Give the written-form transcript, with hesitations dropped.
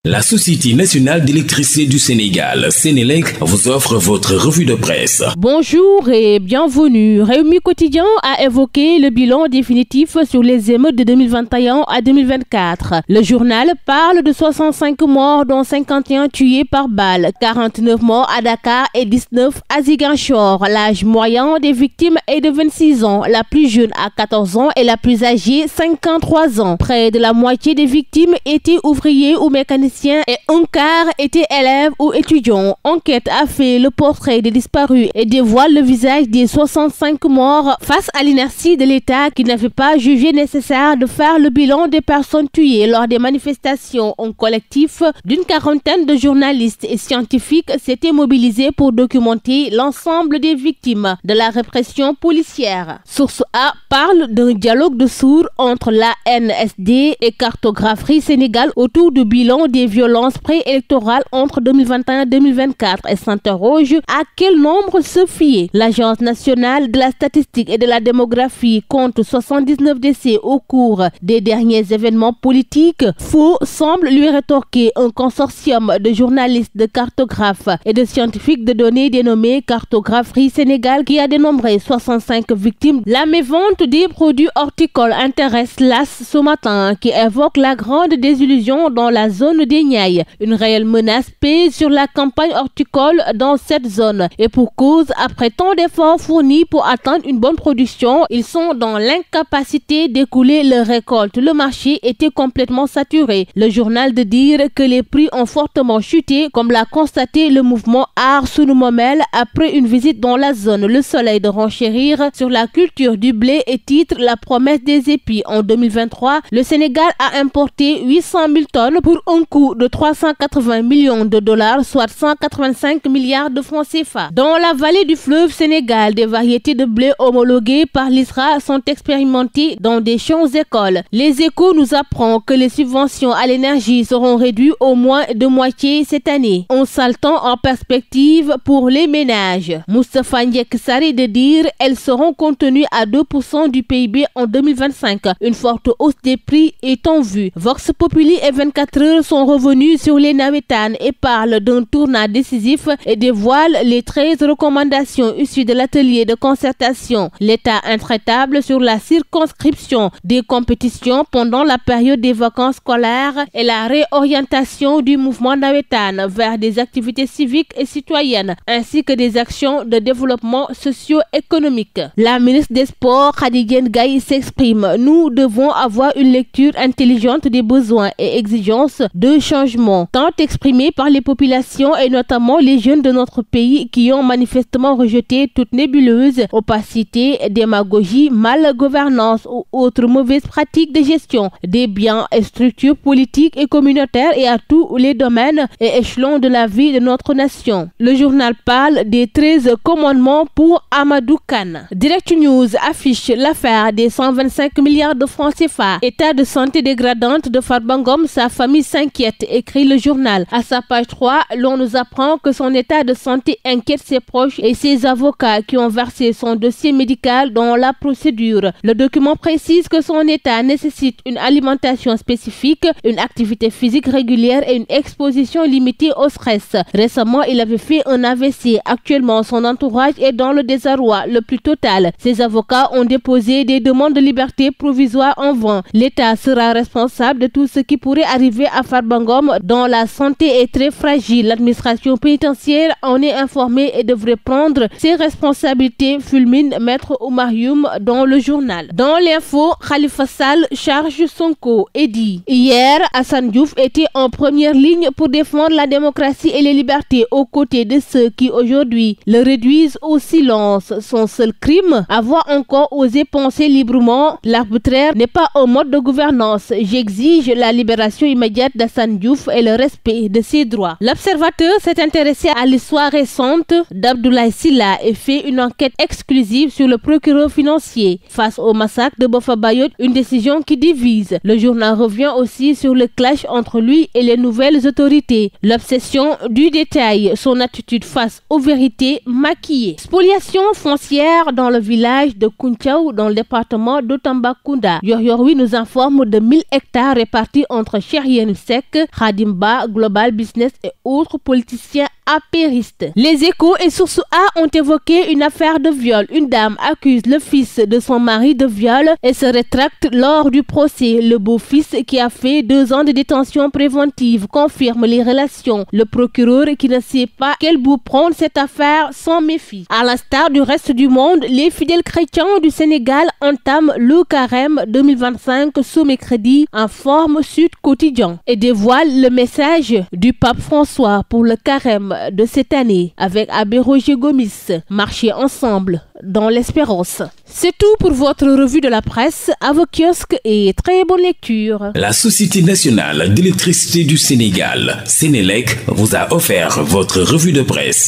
La Société nationale d'électricité du Sénégal, Sénélec, vous offre votre revue de presse. Bonjour et bienvenue. Rewmi Quotidien a évoqué le bilan définitif sur les émeutes de 2021 à 2024. Le journal parle de 65 morts, dont 51 tués par balle, 49 morts à Dakar et 19 à Ziguinchor. L'âge moyen des victimes est de 26 ans, la plus jeune à 14 ans et la plus âgée 53 ans. Près de la moitié des victimes étaient ouvriers ou mécaniciens et un quart étaient élèves ou étudiants. Enquête a fait le portrait des disparus et dévoile le visage des 65 morts face à l'inertie de l'État qui n'avait pas jugé nécessaire de faire le bilan des personnes tuées lors des manifestations. Un collectif d'une quarantaine de journalistes et scientifiques s'était mobilisé pour documenter l'ensemble des victimes de la répression policière. Source A parle d'un dialogue de sourds entre l'ANSD et Cartographie Sénégal autour du bilan des violences préélectorales entre 2021 et 2024 et s'interroge à quel nombre se fier. L'Agence nationale de la statistique et de la démographie compte 79 décès au cours des derniers événements politiques. Faux, semble lui rétorquer un consortium de journalistes, de cartographes et de scientifiques de données dénommé Cartographie Sénégal qui a dénombré 65 victimes. La mévente des produits horticoles intéresse l'AS ce matin qui évoque la grande désillusion dans la zone des Niayes. Une réelle menace pèse sur la campagne horticole dans cette zone et pour cause, après tant d'efforts fournis pour atteindre une bonne production, ils sont dans l'incapacité d'écouler leur récolte. Le marché était complètement saturé. Le journal de dire que les prix ont fortement chuté, comme l'a constaté le mouvement Art Sunu Momel après une visite dans la zone. Le Soleil de renchérir sur la culture du blé et titre la promesse des épis. En 2023, le Sénégal a importé 800 000 tonnes pour un coût de 380 millions de dollars, soit 185 milliards de francs CFA. Dans la vallée du fleuve Sénégal, des variétés de blé homologuées par l'ISRA sont expérimentées dans des champs-écoles. Les Échos nous apprend que les subventions à l'énergie seront réduites au moins de moitié cette année. Un sale temps en perspective pour les ménages. Moustapha Ndiek Sari de dire elles seront contenues à 2% du PIB en 2025. Une forte hausse des prix est en vue. Vox Populi et 24 heures sont revenus sur les nawetanes et parlent d'un tournant décisif et dévoilent les 13 recommandations issues de l'atelier de concertation. L'État intraitable sur la circonscription des compétitions pendant la période des vacances scolaires et la réorientation du mouvement nawetane vers des activités civiques et citoyennes ainsi que des actions de développement socio-économique. La ministre des Sports, Khadidiène Gaye, s'exprime. Nous devons avoir une lecture intelligente des besoins et exigences de changement, tant exprimés par les populations et notamment les jeunes de notre pays qui ont manifestement rejeté toute nébuleuse, opacité, démagogie, mal-gouvernance ou autres mauvaises pratiques de gestion des biens et structures politiques et communautaires et à tous les domaines et échelons de la vie de notre nation. Le journal parle des 13 commandements pour Amadou Kane. Direct News affiche l'affaire des 125 milliards de francs CFA. État de santé dégradante de Farba Ngom, sa famille s'inquiète, écrit le journal. À sa page 3, l'on nous apprend que son état de santé inquiète ses proches et ses avocats qui ont versé son dossier médical dans la procédure. Le document précise que son état nécessite une alimentation spécifique, une activité physique régulière et une exposition limitée au stress. Récemment, il avait fait un AVC. Actuellement, son entourage est dans le désarroi le plus total. Ses avocats ont déposé des demandes de liberté provisoire en vain. L'État sera responsable de tout ce qui pourrait arriver à Farba Ngom dont la santé est très fragile. L'administration pénitentiaire en est informée et devrait prendre ses responsabilités, fulmine Maître Oumar Youm dans le journal. Dans l'info, Khalifa Sall charge Sonko et dit hier, Assane Diouf était en première ligne pour défendre la démocratie et les libertés aux côtés de ceux qui aujourd'hui le réduisent au silence. Son seul crime, avoir encore osé penser librement. L'arbitraire n'est pas un mode de gouvernance. J'exige la libération immédiate d'Assane Diouf et le respect de ses droits. L'Observateur s'est intéressé à l'histoire récente d'Abdoulaye Sylla et fait une enquête exclusive sur le procureur financier. Face au massacre de Boffa Bayotte, une décision qui divise. Le journal revient aussi sur le clash entre lui et les nouvelles autorités. L'obsession du détail, son attitude face aux vérités maquillées. Spoliation foncière dans le village de Kountiaou dans le département de Tambacounda. Yor Yor nous informe de 1000 hectares répartis entre Cheikh Yérim Seck Seck, Khadim Ba, Global Business et autres politiciens apéristes. Les Échos et Source A ont évoqué une affaire de viol. Une dame accuse le fils de son mari de viol et se rétracte lors du procès. Le beau-fils, qui a fait 2 ans de détention préventive, confirme les relations. Le procureur, qui ne sait pas quel bout prendre cette affaire, s'en méfie. À l'instar du reste du monde, les fidèles chrétiens du Sénégal entament le carême 2025 ce mercredi, informe Sud Quotidien, et dévoile le message du pape François pour le carême de cette année avec Abbé Roger Gomis. Marchez ensemble dans l'espérance. C'est tout pour votre revue de la presse. À vos kiosques et très bonne lecture. La Société nationale d'électricité du Sénégal, Sénélec, vous a offert votre revue de presse.